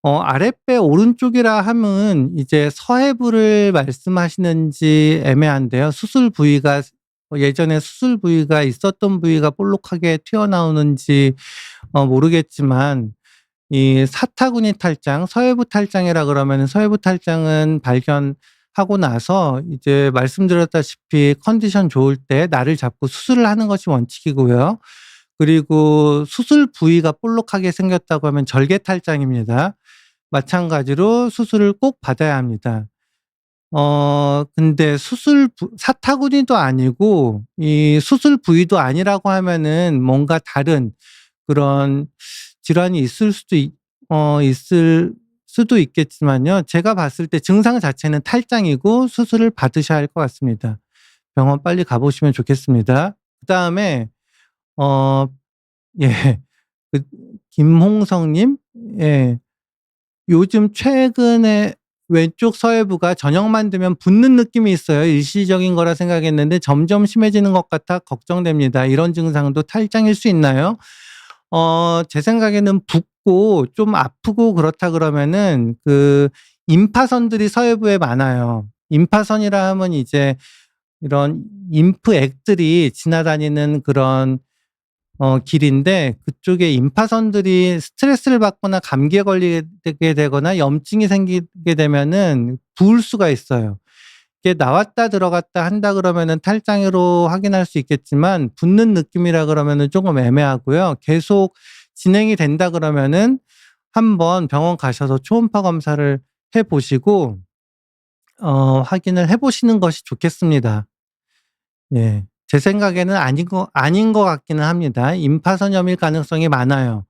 아랫배 오른쪽이라 함은 이제 서해부를 말씀하시는지 애매한데요. 예전에 수술 부위가 있었던 부위가 볼록하게 튀어나오는지 모르겠지만, 이 사타구니 탈장, 서해부 탈장이라 그러면은 서해부 탈장은 발견하고 나서 이제 말씀드렸다시피 컨디션 좋을 때 날을 잡고 수술을 하는 것이 원칙이고요. 그리고 수술 부위가 볼록하게 생겼다고 하면 절개 탈장입니다. 마찬가지로 수술을 꼭 받아야 합니다. 근데 사타구니도 아니고 이 수술 부위도 아니라고 하면은 뭔가 다른 그런 질환이 있을 수도 있겠지만요. 제가 봤을 때 증상 자체는 탈장이고 수술을 받으셔야 할 것 같습니다. 병원 빨리 가 보시면 좋겠습니다. 그다음에 어 예. 그 김홍성 님, 예. 요즘 최근에 왼쪽 서해부가 저녁만 되면 붓는 느낌이 있어요. 일시적인 거라 생각했는데 점점 심해지는 것 같아 걱정됩니다. 이런 증상도 탈장일 수 있나요? 제 생각에는 붓고 좀 아프고 그렇다 그러면은 임파선들이 서해부에 많아요. 임파선이라 하면 이제 이런 림프액들이 지나다니는 그런 길인데, 그쪽에 임파선들이 스트레스를 받거나 감기에 걸리게 되거나 염증이 생기게 되면은 부을 수가 있어요. 이게 나왔다 들어갔다 한다 그러면은 탈장으로 확인할 수 있겠지만, 붓는 느낌이라 그러면은 조금 애매하고요. 계속 진행이 된다 그러면은 한번 병원 가셔서 초음파 검사를 해 보시고 확인을 해 보시는 것이 좋겠습니다. 예. 제 생각에는 아닌 것 같기는 합니다. 임파선염일 가능성이 많아요.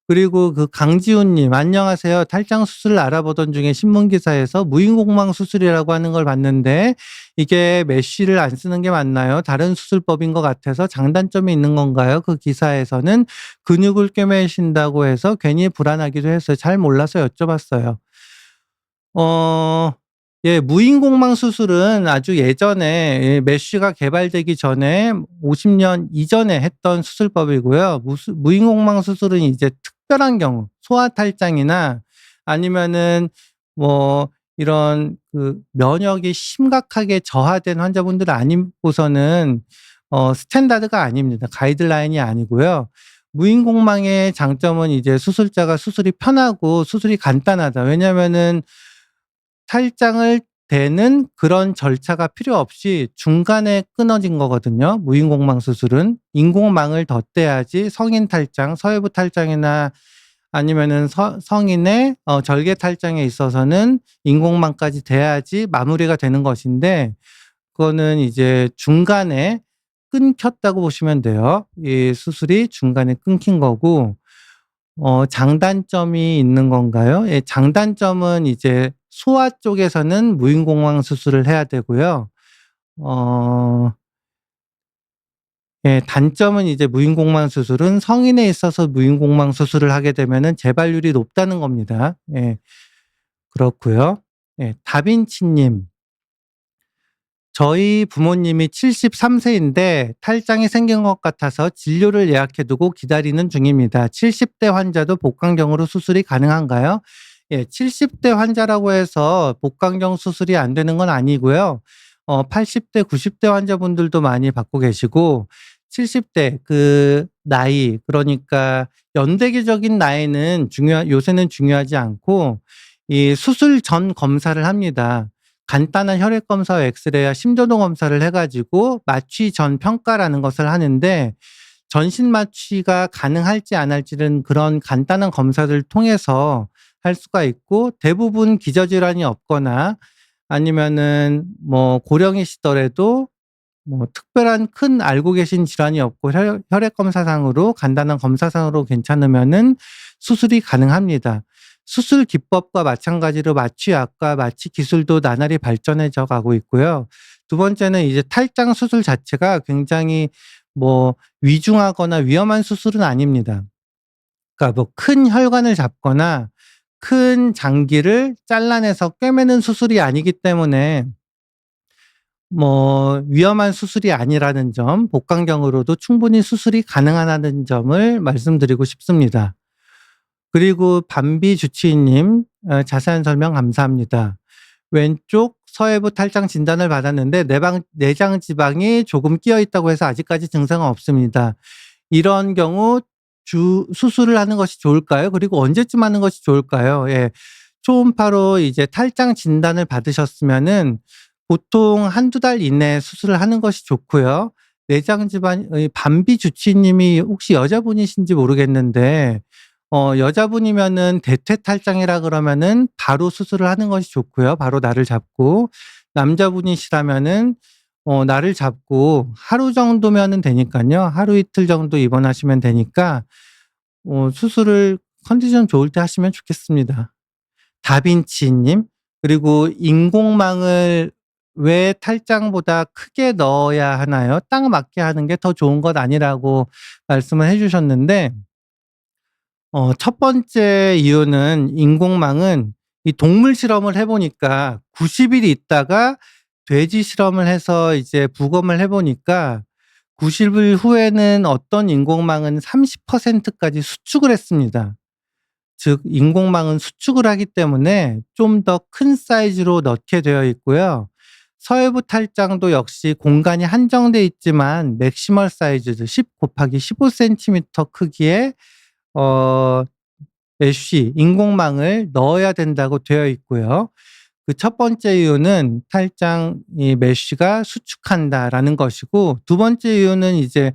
그리고 강지훈 님 안녕하세요. 탈장 수술을 알아보던 중에 신문 기사에서 무인공망 수술이라고 하는 걸 봤는데 이게 메쉬를 안 쓰는 게 맞나요? 다른 수술법인 것 같아서 장단점이 있는 건가요? 그 기사에서는 근육을 꿰매신다고 해서 괜히 불안하기도 했어요. 잘 몰라서 여쭤봤어요. 어 예, 무인공망 수술은 아주 예전에, 메쉬가 개발되기 전에 50년 이전에 했던 수술법이고요. 무인공망 수술은 이제 특별한 경우, 소아 탈장이나 아니면은 뭐 이런 면역이 심각하게 저하된 환자분들 아니고서는 스탠다드가 아닙니다. 가이드라인이 아니고요. 무인공망의 장점은 이제 수술자가 수술이 편하고 수술이 간단하다. 왜냐하면은 탈장을 대는 그런 절차가 필요 없이 중간에 끊어진 거거든요, 무인공망 수술은. 인공망을 덧대야지 성인 탈장, 서해부 탈장이나 아니면은 성인의 절개 탈장에 있어서는 인공망까지 대야지 마무리가 되는 것인데, 그거는 이제 중간에 끊겼다고 보시면 돼요. 이 수술이 중간에 끊긴 거고, 장단점이 있는 건가요? 예, 장단점은 이제 소아 쪽에서는 무인공황 수술을 해야 되고요. 어 예, 단점은 이제 무인공망 수술은 성인에 있어서 무인공망 수술을 하게 되면은 재발률이 높다는 겁니다. 예. 그렇고요. 예, 다빈치 님. 저희 부모님이 73 세인데 탈장이 생긴 것 같아서 진료를 예약해 두고 기다리는 중입니다. 70대 환자도 복강경으로 수술이 가능한가요? 예, 70대 환자라고 해서 복강경 수술이 안 되는 건 아니고요. 80 대, 90대 환자분들도 많이 받고 계시고, 70대 나이, 그러니까 연대기적인 나이는 요새는 중요하지 않고 이 수술 전 검사를 합니다. 간단한 혈액 검사와 엑스레이와 심전도 검사를 해 가지고 마취 전 평가라는 것을 하는데, 전신 마취가 가능할지 안 할지는 그런 간단한 검사들을 통해서 할 수가 있고, 대부분 기저질환이 없거나 아니면은 뭐 고령이시더라도 뭐 특별한 큰 알고 계신 질환이 없고 혈액 검사상으로, 간단한 검사상으로 괜찮으면은 수술이 가능합니다. 수술 기법과 마찬가지로 마취약과 마취 기술도 나날이 발전해져 가고 있고요. 두 번째는 이제 탈장 수술 자체가 굉장히 뭐 위중하거나 위험한 수술은 아닙니다. 그러니까 뭐 큰 혈관을 잡거나 큰 장기를 잘라내서 꿰매는 수술이 아니기 때문에 뭐 위험한 수술이 아니라는 점, 복강경으로도 충분히 수술이 가능하다는 점을 말씀드리고 싶습니다. 그리고 밤비 주치의님, 자세한 설명 감사합니다. 왼쪽 서해부 탈장 진단을 받았는데 내장 지방이 조금 끼어 있다고 해서 아직까지 증상은 없습니다. 이런 경우 수술을 하는 것이 좋을까요? 그리고 언제쯤 하는 것이 좋을까요? 예. 초음파로 이제 탈장 진단을 받으셨으면은 보통 한두 달 이내에 수술을 하는 것이 좋고요. 내장 지방의 밤비 주치의님이 혹시 여자분이신지 모르겠는데, 여자분이면은 대퇴 탈장이라 그러면은 바로 수술을 하는 것이 좋고요, 바로 날을 잡고. 남자분이시라면은 날을 잡고 하루 정도면은 되니깐요. 하루 이틀 정도 입원하시면 되니까 수술을 컨디션 좋을 때 하시면 좋겠습니다. 다빈치 님, 그리고 인공망을 왜 탈장보다 크게 넣어야 하나요? 딱 맞게 하는 게 더 좋은 것 아니라고 말씀을 해 주셨는데, 첫 번째 이유는 인공망은 이 동물 실험을 해 보니까 90일 있다가 돼지 실험을 해서 이제 부검을 해 보니까 90일 후에는 어떤 인공망은 30%까지 수축을 했습니다. 즉 인공망은 수축을 하기 때문에 좀 더 큰 사이즈로 넣게 되어 있고요. 서해부 탈장도 역시 공간이 한정돼 있지만 맥시멀 사이즈 10 곱하기 15 센티미터 크기의 어 메쉬 인공망을 넣어야 된다고 되어 있고요. 그 첫 번째 이유는 탈장 이 메쉬가 수축한다라는 것이고, 두 번째 이유는 이제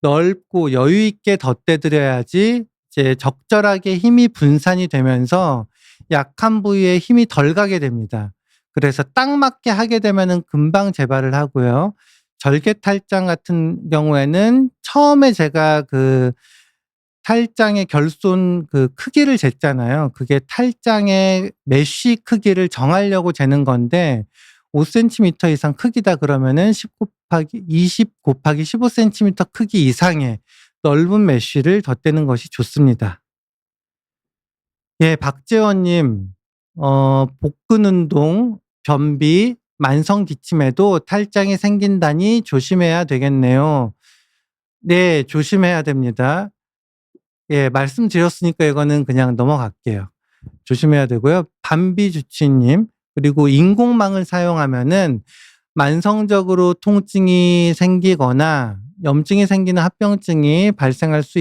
넓고 여유 있게 덧대드려야지 이제 적절하게 힘이 분산이 되면서 약한 부위에 힘이 덜 가게 됩니다. 그래서 딱 맞게 하게 되면은 금방 재발을 하고요. 절개 탈장 같은 경우에는 처음에 제가 그 탈장의 결손 그 크기를 쟀잖아요. 그게 탈장의 메쉬 크기를 정하려고 재는 건데 5 센티미터 이상 크기다 그러면은 10 곱하기 20 곱하기 15 센티미터 크기 이상의 넓은 메쉬를 덧대는 것이 좋습니다. 예, 박재원 님, 복근 운동, 변비, 만성 기침에도 탈장이 생긴다니 조심해야 되겠네요. 네, 조심해야 됩니다. 예, 말씀드렸으니까 이거는 그냥 넘어갈게요. 조심해야 되고요. 반비주치 님, 그리고 인공망을 사용하면은 만성적으로 통증이 생기거나 염증이 생기는 합병증이 발생할 수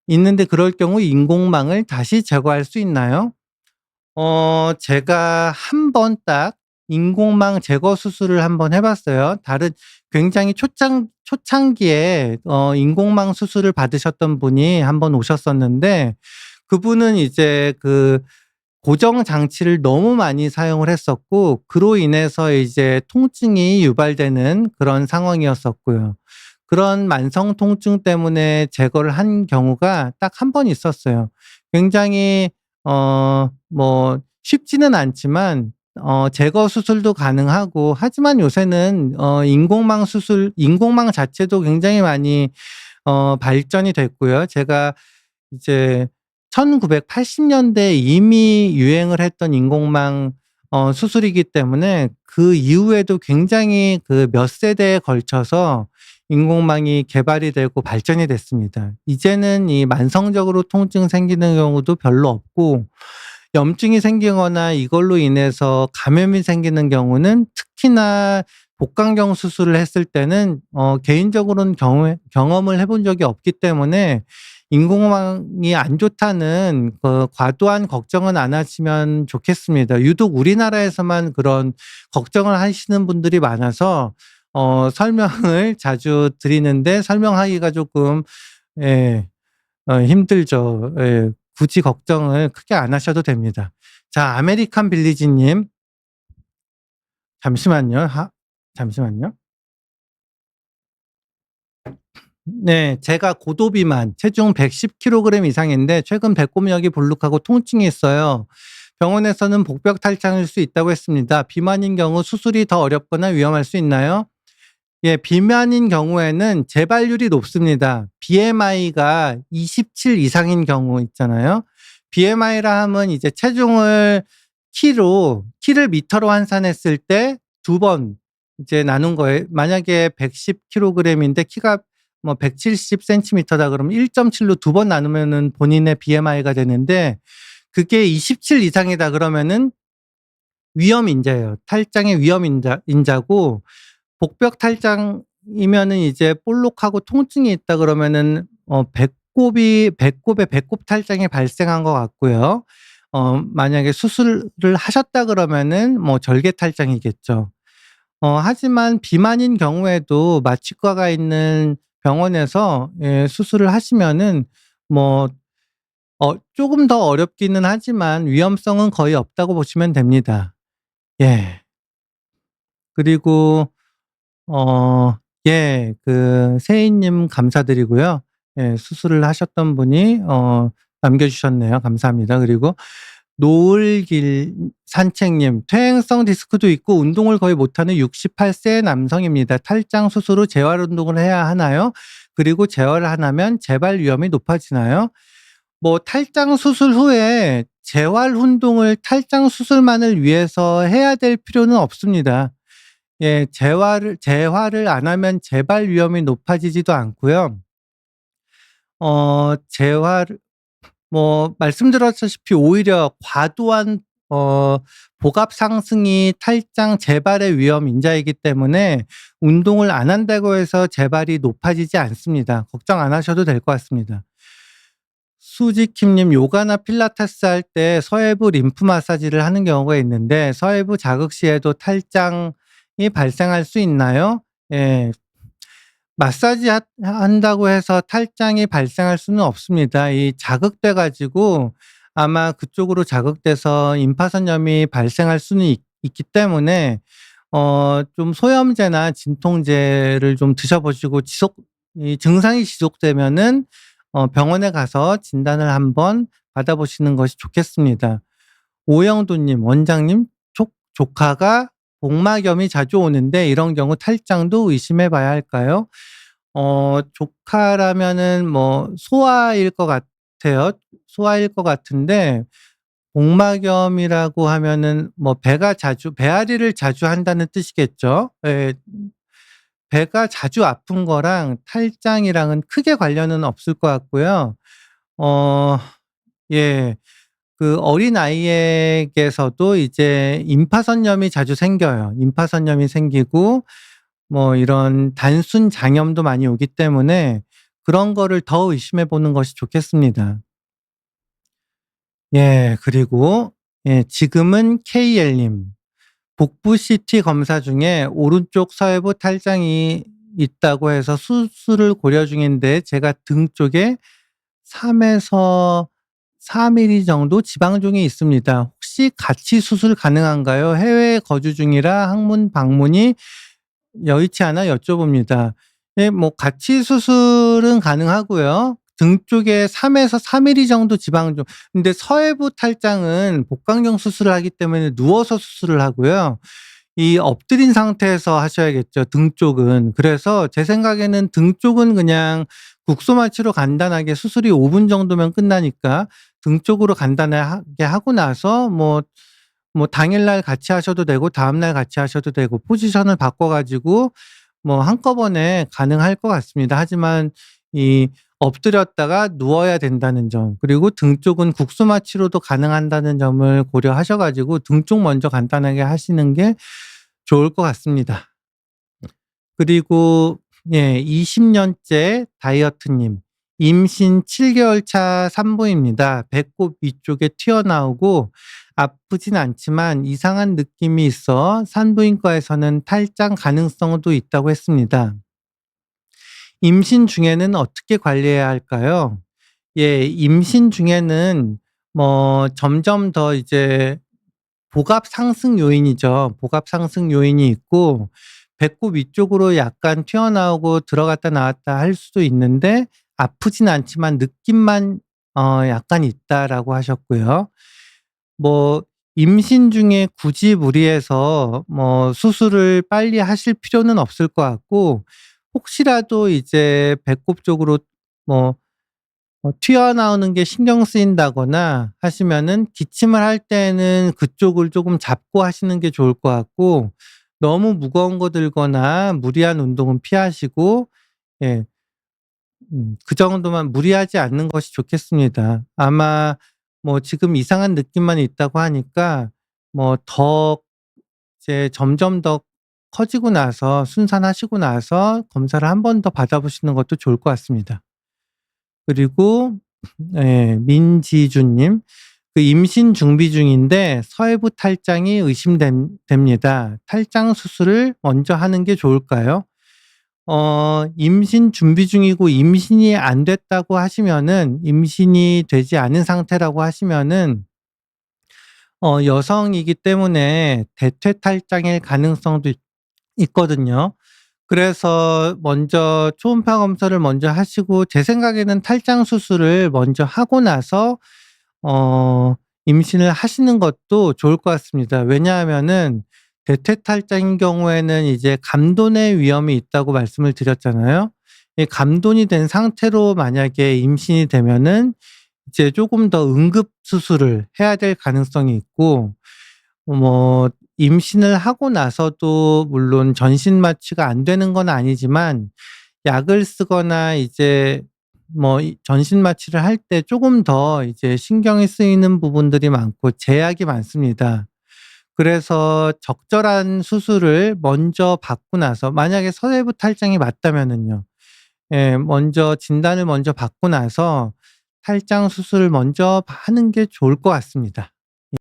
있는데, 그럴 경우 인공망을 다시 제거할 수 있나요? 제가 한 번 딱 인공망 제거 수술을 한번 해 봤어요. 다른 굉장히 초창기에 인공망 수술을 받으셨던 분이 한 번 오셨었는데, 그분은 이제 그 고정 장치를 너무 많이 사용을 했었고 그로 인해서 이제 통증이 유발되는 그런 상황이었었고요. 그런 만성 통증 때문에 제거를 한 경우가 딱 한 번 있었어요. 굉장히 뭐 쉽지는 않지만 제거 수술도 가능하고, 하지만 요새는 인공망 자체도 굉장히 많이 발전이 됐고요. 제가 이제 1980년대에 이미 유행을 했던 인공망 수술이기 때문에 그 이후에도 굉장히 그 몇 세대에 걸쳐서 인공망이 개발이 되고 발전이 됐습니다. 이제는 이 만성적으로 통증 생기는 경우도 별로 없고, 염증이 생기거나 이걸로 인해서 감염이 생기는 경우는 특히나 복강경 수술을 했을 때는 개인적으로는 경험을 해본 적이 없기 때문에 인공망이 안 좋다는 그 과도한 걱정은 안 하시면 좋겠습니다. 유독 우리나라에서만 그런 걱정을 하시는 분들이 많아서 설명을 자주 드리는데 설명하기가 조금 예 힘들죠. 예. 굳이 걱정을 크게 안 하셔도 됩니다. 자, 아메리칸 빌리지 님, 잠시만요. 잠시만요. 네. 제가 고도비만, 체중 110 킬로그램 이상인데 최근 배꼽력이 불룩하고 통증이 있어요. 병원에서는 복벽 탈장일 수 있다고 했습니다. 비만인 경우 수술이 더 어렵거나 위험할 수 있나요? 예, 비만인 경우에는 재발률이 높습니다. BMI가 27 이상인 경우 있잖아요. BMI라 하면 이제 체중을 키를 미터로 환산했을 때 두 번 이제 나눈 거예요. 만약에 110 킬로그램인데 키가 뭐 170 센티미터다 그러면 1.7로 두 번 나누면은 본인의 BMI가 되는데, 그게 27 이상이다 그러면은 위험인자예요. 탈장의 위험인자고, 복벽 탈장이면은 이제 볼록하고 통증이 있다 그러면은 배꼽에 배꼽 탈장이 발생한 것 같고요. 만약에 수술을 하셨다 그러면은 뭐 절개 탈장이겠죠. 하지만 비만인 경우에도 마취과가 있는 병원에서 예 수술을 하시면은 뭐 쪼금 더 어렵기는 하지만 위험성은 거의 없다고 보시면 됩니다. 예. 그리고 예, 그 세희님 감사드리고요. 예, 수술을 하셨던 분이 남겨 주셨네요. 감사합니다. 그리고 노을길 산책님, 퇴행성 디스크도 있고 운동을 거의 못하는 68세 남성입니다. 탈장 수술 후 재활 운동을 해야 하나요? 그리고 재활을 안 하면 재발 위험이 높아지나요? 뭐 탈장 수술 후에 재활 운동을 탈장 수술만을 위해서 해야 될 필요는 없습니다. 예, 재활을 안 하면 재발 위험이 높아지지도 않고요. 재활 말씀드렸다시피 오히려 과도한 복압 상승이 탈장 재발의 위험 인자이기 때문에 운동을 안 한다고 해서 재발이 높아지지 않습니다. 걱정 안 하셔도 될 것 같습니다. 수지킴님, 요가나 필라테스 할 때 서해부 림프 마사지를 하는 경우가 있는데 서해부 자극 시에도 탈장이 발생할 수 있나요? 예. 마사지 한다고 해서 탈장이 발생할 수는 없습니다. 이 자극돼 가지고 아마 그쪽으로 자극돼서 임파선염이 발생할 수는 있기 때문에 좀 소염제나 진통제를 좀 드셔 보시고 이 증상이 지속되면은 병원에 가서 진단을 한번 받아 보시는 것이 좋겠습니다. 오영도 님, 원장님, 조카가 복막염이 자주 오는데 이런 경우 탈장도 의심해 봐야 할까요? 조카라면은 소아일 것 같아요. 소아일 것 같은데 복막염이라고 하면은 배앓이를 자주 한다는 뜻이겠죠. 예. 배가 자주 아픈 거랑 탈장이랑은 크게 관련은 없을 것 같고요. 어 예. 그 어린아이에게서도 이제 임파선염이 자주 생겨요. 임파선염이 생기고 이런 단순 장염도 많이 오기 때문에 그런 거를 더 의심해 보는 것이 좋겠습니다. 예. 그리고 지금은 KL 님. 복부 CT 검사 중에 오른쪽 서해부 탈장이 있다고 해서 수술을 고려 중인데 제가 등 쪽에 3에서 4mm 정도 지방종이 있습니다. 혹시 같이 수술 가능한가요? 해외에 거주 중이라 항문 방문이 여의치 않아 여쭤봅니다. 예, 같이 수술은 가능하고요. 등 쪽에 3에서 4mm 정도 지방종. 근데 서해부 탈장은 복강경 수술을 하기 때문에 누워서 수술을 하고요. 이 엎드린 상태에서 하셔야겠죠, 등 쪽은. 그래서 제 생각에는 등 쪽은 그냥 국소마취로 간단하게 수술이 5분 정도면 끝나니까 등 쪽으로 간단하게 하고 나서 당일날 같이 하셔도 되고 다음날 같이 하셔도 되고 포지션을 바꿔 가지고 한꺼번에 가능할 것 같습니다. 하지만 이 엎드렸다가 누워야 된다는 점, 그리고 등 쪽은 국소마취로도 가능한다는 점을 고려하셔 가지고 등 쪽 먼저 간단하게 하시는 게 좋을 것 같습니다. 그리고 20년째 다이어트님. 임신 7개월 차 산부입니다. 배꼽 위쪽에 튀어나오고 아프진 않지만 이상한 느낌이 있어 산부인과에서는 탈장 가능성도 있다고 했습니다. 임신 중에는 어떻게 관리해야 할까요? 예, 임신 중에는 점점 더 이제 복압 상승 요인이죠. 복압 상승 요인이 있고 배꼽 위쪽으로 약간 튀어나오고 들어갔다 나왔다 할 수도 있는데 아프진 않지만 느낌만 약간 있다라고 하셨고요. 임신 중에 굳이 무리해서 수술을 빨리 하실 필요는 없을 것 같고 혹시라도 이제 배꼽 쪽으로 뭐 튀어나오는 게 신경 쓰인다거나 하시면은 기침을 할 때는 그쪽을 조금 잡고 하시는 게 좋을 것 같고 너무 무거운 거 들거나 무리한 운동은 피하시고 예. 그 정도만 무리하지 않는 것이 좋겠습니다. 아마 지금 이상한 느낌만 있다고 하니까 더 이제 점점 더 커지고 나서 순산하시고 나서 검사를 한 번 더 받아 보시는 것도 좋을 것 같습니다. 그리고 민지준 님. 그 임신 준비 중인데 서해부 탈장이 됩니다. 탈장 수술을 먼저 하는 게 좋을까요? 임신 준비 중이고 임신이 안 됐다고 하시면은 임신이 되지 않은 상태라고 하시면은 여성이기 때문에 대퇴 탈장일 가능성도 있거든요. 그래서 먼저 초음파 검사를 먼저 하시고 제 생각에는 탈장 수술을 먼저 하고 나서 임신을 하시는 것도 좋을 것 같습니다. 왜냐하면은 대퇴 탈장인 경우에는 이제 감돈의 위험이 있다고 말씀을 드렸잖아요. 이 감돈이 된 상태로 만약에 임신이 되면은 이제 조금 더 응급 수술을 해야 될 가능성이 있고 임신을 하고 나서도 물론 전신 마취가 안 되는 건 아니지만 약을 쓰거나 이제 뭐 이 전신 마취를 할 때 조금 더 이제 신경이 쓰이는 부분들이 많고 제약이 많습니다. 그래서 적절한 수술을 먼저 받고 나서 만약에 서해부 탈장이 맞다면은요. 예, 먼저 진단을 먼저 받고 나서 탈장 수술을 먼저 하는 게 좋을 것 같습니다.